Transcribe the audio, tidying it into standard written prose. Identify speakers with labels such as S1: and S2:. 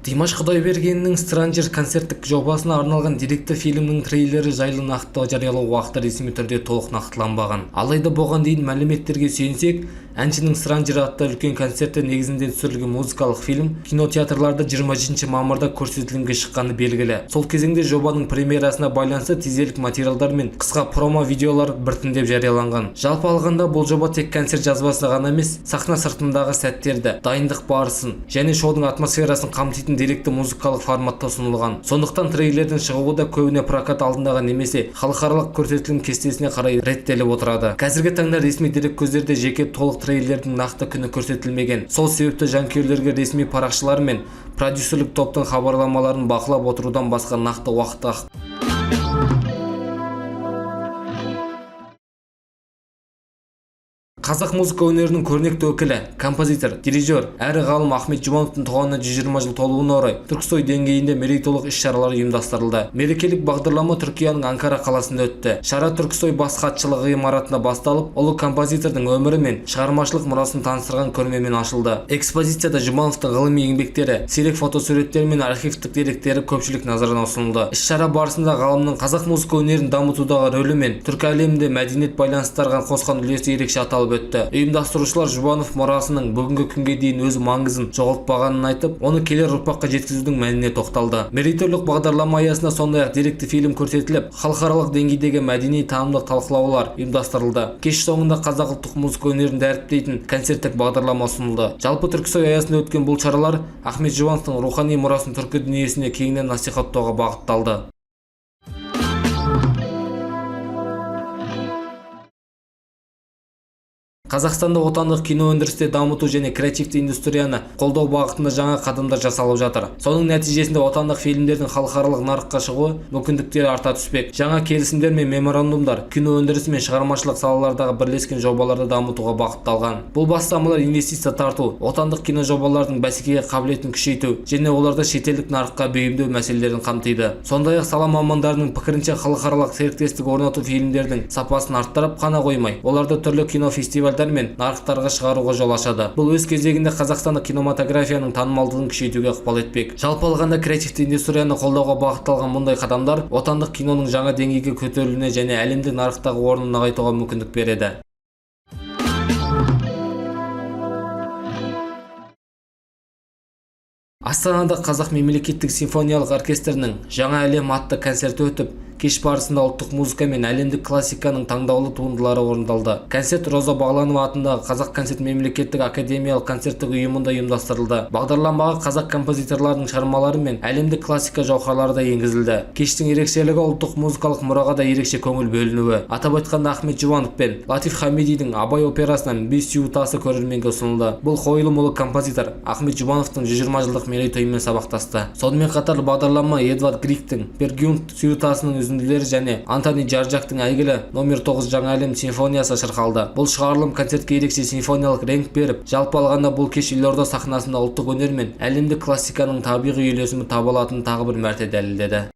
S1: Димаш Құдайбергеннің Stranger концерттік жобасына арналған деректі фильмнің трейлері жайлы нақты жариялау уақыты ресми түрде толық нақтыланбаған. Алайда бұған дейін мәліметтерге сүйенсек, әншінің Stranger атты үлкен концерті негізінде түсірілген музыкалық фильм кинотеатрларда 25 мамырда көрсетілімге шыққаны белгілі. Сол кезеңде жобаның премьерасына байланысты тизерлік материалдар мен қысқа промо видеолар біртіндеп жарияланған. Жалпы алғанда бұл жоба тек концерт жазбасы ғана емес, сахна сыртындағы сәттерді, дайындық барысын және шоудың атмосферасын қамтитын деректі музыкалық форматта ұсынылған. Сондықтан трейлердің шығуы да көбіне прокат алдындағы немесе халықаралық көрсетілім кестесіне қарай реттеліп отырады. Қазіргі таңда ресми дерек көздерде жеке толық трейлердің нақты күні көрсетілмеген. Сол себепті жанкүйерлерге ресми парақшалар мен продюсерлік топтың хабарламаларын бақылап отырудан басқа нақты уақыт Қазақ музыка өнерінің көрнекті өкілі, композитор, дирижер әрі ғалым Ахмет Жұбановтың туғанына 120 жыл толуына орай Түрксой деңгейінде мерейтойлық іс-шаралар ұйымдастырылды. Мерекелік бағдарлама Түркияның Анкара қаласында өтті. Шара Түрксой бас хатшылығы ғимаратында басталып, ұлы композитордың өмірі мен шығармашылық мұрасын таныстырған көрмемен ашылды. Экспозицияда Жұбановтың ғылыми еңбектері, сирек фотосуреттер мен архивтік деректері көпшілік назарына ұсынылды. Іс-шара барысында ғалымның қазақ музыка өнерін дамытудағы рөлі мен түркі әлемінде мәдениет байланыстырған қосқан үлесі ерекше аталып өтті. Ұйымдастырушылар Жұбанов мұрасының бүгінгі күнге дейін өз маңызын жоғалтпағанын айтып, оны келер ұрпаққа жеткізудің мәніне тоқталды. Мерейтойлық бағдарлама аясында сондай-ақ деректі фильм көрсетіліп, халықаралық деңгейдегі мәдени танымдық талқылаулар ұйымдастырылды. Кеш соңында қазақ ұлттық музыка өнерін дәріптейтін концерттік бағдарлама ұсынылды. Жалпы Түрксой аясында өткен бұл шаралар Ахмет Жұбановтың рухани мұрасын түркі дүниесіне кеңінен насихаттауға бағытталды. Қазақстанда отандық кино өндірісті дамыту және креативті индустрияны қолдау бағытында жаңа қадамдар жасалып жатыр. Соның нәтижесінде отандық фильмдердің халықаралық нарыққа шығуы мүмкіндіктері арта түспек. Жаңа келісімдер мен меморандумдар кино өндірісі мен шығармашылық салалардағы бірлескен жобаларды дамытуға бағытталған. Бұл бастамалар инвестиция тарту, отандық кино жобалардың бәсекеге қабілетін күшейту және оларды шетелдік нарыққа бейімдеу мәселелерін қамтиды. Сондай-ақ сала мамандарының пікірінше халықаралық серіктестік орнату фильмдердің сапасын арттырып қана қоймай, оларды түрлі кинофестиваль мен нарықтарға шығаруға жол ашады. Бұл өз кезегінде Қазақстандық кинематографияның танымалдығын күшейтуге ықпал етпек. Жалпы алғанда креативті индустрияны қолдауға бағытталған мұндай қадамдар отандық киноның жаңа деңгейге көтерілуіне және әлемдік нарықтағы орнын нығайтуға мүмкіндік береді. Астанада Қазақ мемлекеттік симфониялық оркестрінің жаңа әлем атты концерті өтіп, кеш барысында ұлттық музыка мен әлемдік классиканың таңдаулы туындылары орындалды. Концерт Роза Бағланова атындағы Қазақ концерт мемлекеттік академиялық концерттік ұйымында ұйымдастырылды. Бағдарламаға қазақ композиторларының шығармалары мен әлемдік классика жауһарлары да енгізілді. Кештің ерекшелігі ұлттық музыкалық мұраға да ерекше көңіл бөлінуі. Атап айтқанда Ахмет Жұбанов пен Латиф Хамидидің Абай операсынан бес сюитасы көрерменге ұсынылды. Бұл қойылым ұлы композитор Ахмет Жұбановтың 120 жылдық мерейтойымен сабақтасты. Сонымен қатар бағдарлама Эдвард Григтің Бергюнд сюитасының үзінділері және Антони Джарджактың әйгілі номер 9 жаңа әлем симфониясы шырқалды. Бұл шығарылым концертке ерекше симфониялық реңк беріп, жалпы алғанда бұл кеш елорда сахнасында ұлттық өнер мен әлемдік классиканың табиғи үйлесімі табылатынын тағы бір мәрте дәлелдеді.